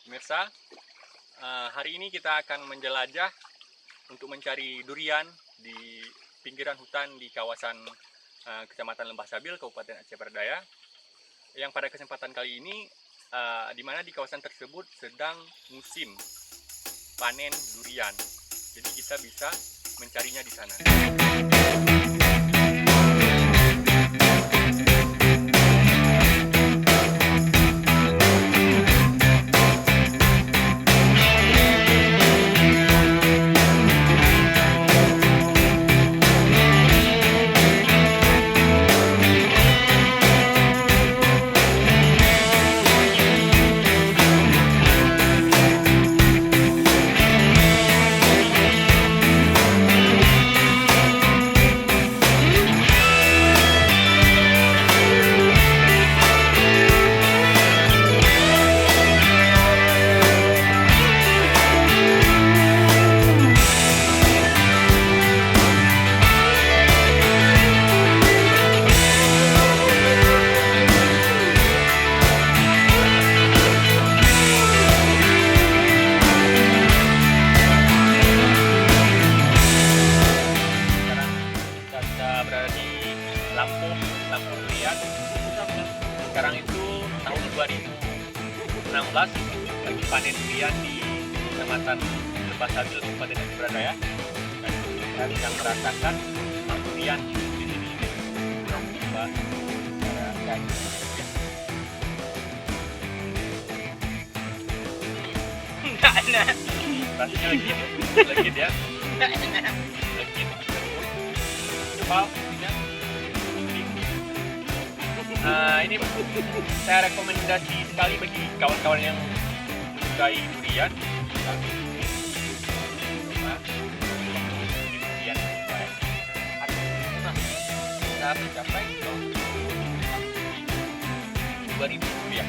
Pemirsa, hari ini kita akan menjelajah untuk mencari durian di pinggiran hutan di kawasan Kecamatan Lembah Sabil, Kabupaten Aceh Berdaya. Yang pada kesempatan kali ini, di mana di kawasan tersebut sedang musim panen durian. Jadi kita bisa mencarinya di sana. Berada di Lampung Durian. Sekarang itu tahun 2016 lagi panen durian di Kecamatan Lembah Sabil, Kabupaten Aceh Berdaya. Dan kita sedang merasakan durian di sini. Coba cara Enggak enak. rasanya legit ya. Enggak enak. Legit. Coba ini saya rekomendasi sekali bagi kawan-kawan yang sukai durian. Durian harga mencapai Rp2.000.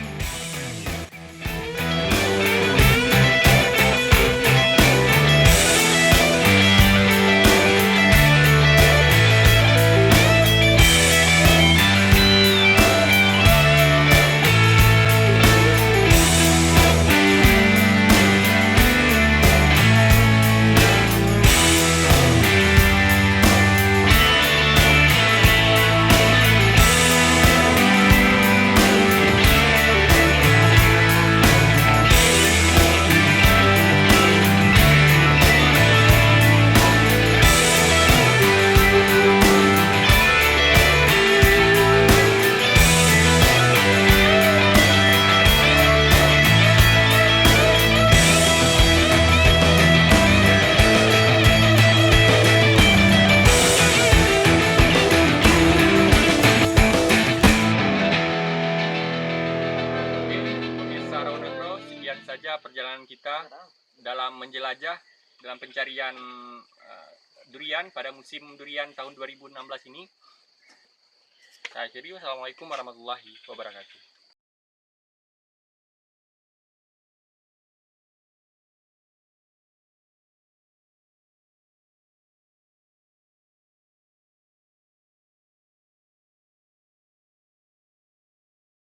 Sekian saja perjalanan kita dalam menjelajah, dalam pencarian durian pada musim durian tahun 2016 ini. Saya akhiri, wassalamualaikum warahmatullahi wabarakatuh.